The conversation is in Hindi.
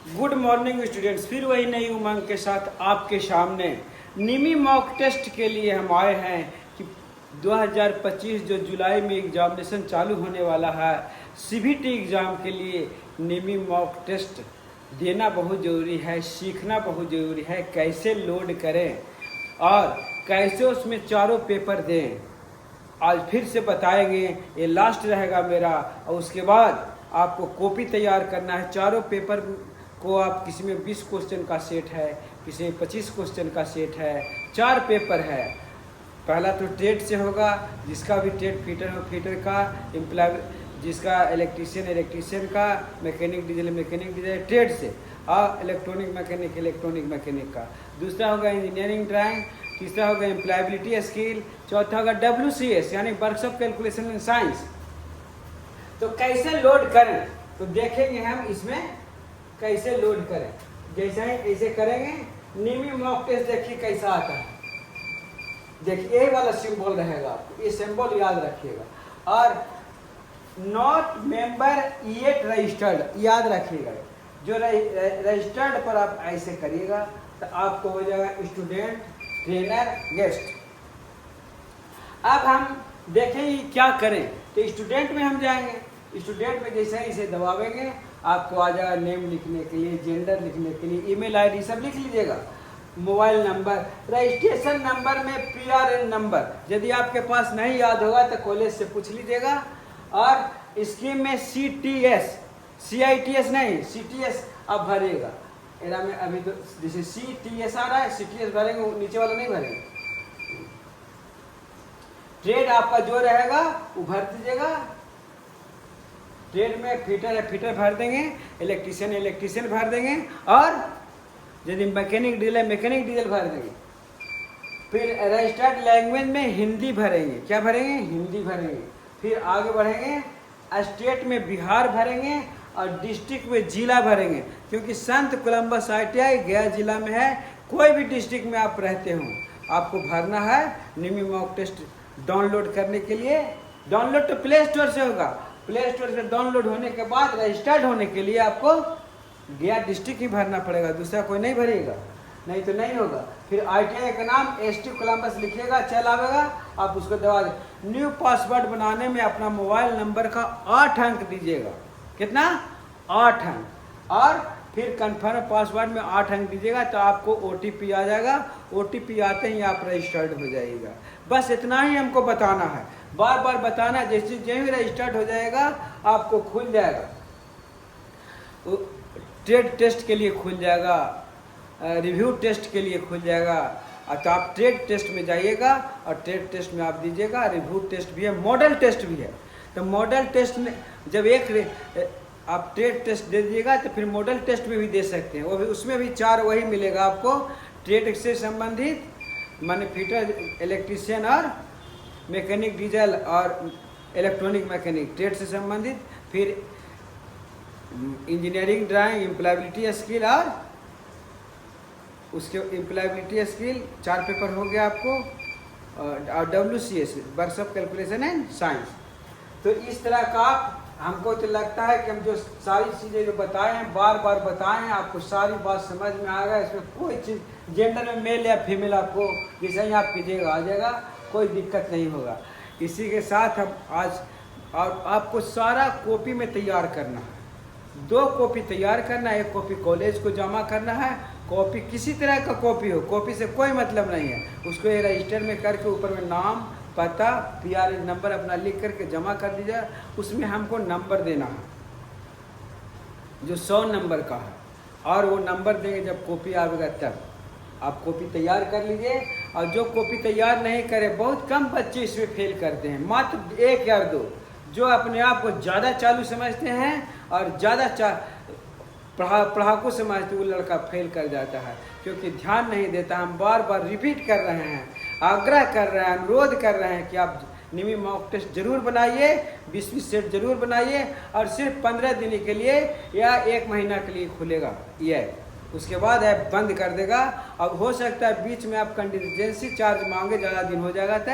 गुड मॉर्निंग स्टूडेंट्स, फिर वही नई उमंग के साथ आपके सामने निमी मॉक टेस्ट के लिए हम आए हैं कि 2025 जो जुलाई में एग्जामिनेशन चालू होने वाला है, सीबीटी एग्ज़ाम के लिए निमी मॉक टेस्ट देना बहुत ज़रूरी है, सीखना बहुत ज़रूरी है। कैसे लोड करें और कैसे उसमें चारों पेपर दें, आज फिर से बताएंगे। ये लास्ट रहेगा मेरा, और उसके बाद आपको कॉपी तैयार करना है। चारों पेपर को आप, किसी में 20 क्वेश्चन का सेट है, किसी में 25 क्वेश्चन का सेट है, 4 पेपर है। पहला तो ट्रेड से होगा, जिसका भी ट्रेड फिटर हो फिटर का, एम्प्लॉय जिसका इलेक्ट्रीशियन का, मैकेनिक डीजल ट्रेड से, और इलेक्ट्रॉनिक मैकेनिक का। दूसरा होगा इंजीनियरिंग ड्राइंग, तीसरा होगा एम्प्लॉयबिलिटी स्किल, चौथा होगा WCS यानी वर्कशॉप कैलकुलेशन इन साइंस। तो कैसे लोड करें तो देखेंगे हम इसमें कैसे लोड करें। जैसे ही ऐसे करेंगे, निमी मॉक टेस्ट देखिए कैसा आता है। देखिए यही वाला सिंबल रहेगा, आपको ये सिंबल याद रखिएगा। और नॉट मेंबर येट रजिस्टर्ड याद रखिएगा। जो रजिस्टर्ड पर आप ऐसे करिएगा तो आपको हो जाएगा स्टूडेंट, ट्रेनर, गेस्ट। अब हम देखेंगे क्या करें, तो स्टूडेंट में हम जाएंगे। स्टूडेंट में जैसे ही इसे दबावेंगे, आपको आ जाएगा नेम लिखने के लिए, जेंडर लिखने के लिए, ईमेल आईडी सब लिख लीजिएगा, मोबाइल नंबर, रजिस्ट्रेशन नंबर में PRN नंबर यदि आपके पास नहीं याद होगा तो कॉलेज से पूछ लीजिएगा। और स्कीम में CITS नहीं, CTS आप भरिएगा। एरा में अभी तो जैसे CTS आ रहा है, CTS भरेंगे, नीचे वाला नहीं भरेंगे। ट्रेड आपका जो रहेगा वो भर दीजिएगा। ट्रेड में फिटर है, फिटर भर देंगे, इलेक्ट्रीशियन भर देंगे, और यदि मैकेनिक डीजल भर देंगे। फिर रजिस्टर्ड लैंग्वेज में हिंदी भरेंगे। क्या भरेंगे? हिंदी भरेंगे। फिर आगे बढ़ेंगे, स्टेट में बिहार भरेंगे, और डिस्ट्रिक्ट में जिला भरेंगे। क्योंकि संत कोलंबस ITI गया जिला में है। कोई भी डिस्ट्रिक्ट में आप रहते हो, आपको भरना है। निमी मॉक टेस्ट डाउनलोड करने के लिए, डाउनलोड तो प्ले स्टोर से होगा। प्ले स्टोर से डाउनलोड होने के बाद रजिस्टर्ड होने के लिए आपको गया डिस्ट्रिक्ट ही भरना पड़ेगा, दूसरा कोई नहीं भरेगा, नहीं तो नहीं होगा। फिर ITI का नाम ST कोलंबस लिखिएगा, चल आवेगा, आप उसको दबा दें। न्यू पासवर्ड बनाने में अपना मोबाइल नंबर का 8 अंक दीजिएगा। कितना? 8 अंक। और फिर कन्फर्म पासवर्ड में 8 अंक दीजिएगा तो आपको OTP आ जाएगा। OTP आते ही आप रजिस्टर्ड हो जाइएगा। बस इतना ही हमको बताना है, बार बार बताना। जैसे ही रजिस्टर्ड हो जाएगा आपको खुल जाएगा, ट्रेड टेस्ट के लिए खुल जाएगा, रिव्यू टेस्ट के लिए खुल जाएगा। तो आप ट्रेड टेस्ट में जाइएगा और ट्रेड टेस्ट में आप दीजिएगा। रिव्यू टेस्ट भी है, मॉडल टेस्ट भी है। तो मॉडल टेस्ट में जब आप ट्रेड टेस्ट दे दीजिएगा तो फिर मॉडल टेस्ट में भी दे सकते हैं। वो भी, उसमें भी 4 वही मिलेगा आपको। ट्रेड से संबंधित माने फिटर, इलेक्ट्रीशियन और मैकेनिक डीजल, और इलेक्ट्रॉनिक मैकेनिक ट्रेड से संबंधित। फिर इंजीनियरिंग ड्राइंग, एम्प्लॉयबिलिटी स्किल, और उसके एम्प्लॉयबिलिटी स्किल 4 पेपर हो गया आपको। और WCS workshop calculation and science. तो इस तरह का हमको तो लगता है कि हम जो सारी चीज़ें जो बताए हैं, बार बार बताए हैं, आपको सारी बात समझ में आ गया। इसमें कोई चीज़ जेंडर में मेल या फीमेल आपको जैसे ही आप कीजिएगा आ जाएगा, कोई दिक्कत नहीं होगा। इसी के साथ हम आज, और आपको सारा कॉपी में तैयार करना है। 2 कॉपी तैयार करना है, 1 कॉपी कॉलेज को जमा करना है। कॉपी किसी तरह का कॉपी हो, कॉपी से कोई मतलब नहीं है। उसको ये रजिस्टर में करके ऊपर में नाम, पता, PRN नंबर अपना लिख करके जमा कर दीजिए। उसमें हमको नंबर देना है जो 100 नंबर का है, और वो नंबर देंगे जब कॉपी आएगा तब। आप कॉपी तैयार कर लीजिए। और जो कॉपी तैयार नहीं करे, बहुत कम बच्चे इसमें फेल करते हैं, मात्र 1 या 2 जो अपने आप को ज़्यादा चालू समझते हैं और ज़्यादा पढ़ाकू समझते, वो लड़का फेल कर जाता है, क्योंकि ध्यान नहीं देता। हम बार बार रिपीट कर रहे हैं, आग्रह कर रहे हैं, अनुरोध कर रहे हैं कि आप निमी मॉक टेस्ट जरूर बनाइए, 20-20 सेट जरूर बनाइए। और सिर्फ 15 दिन के लिए या 1 महीना के लिए खुलेगा ये, उसके बाद ऐप बंद कर देगा। अब हो सकता है बीच में आप कंटिजेंसी चार्ज मांगे, ज़्यादा दिन हो जाएगा तो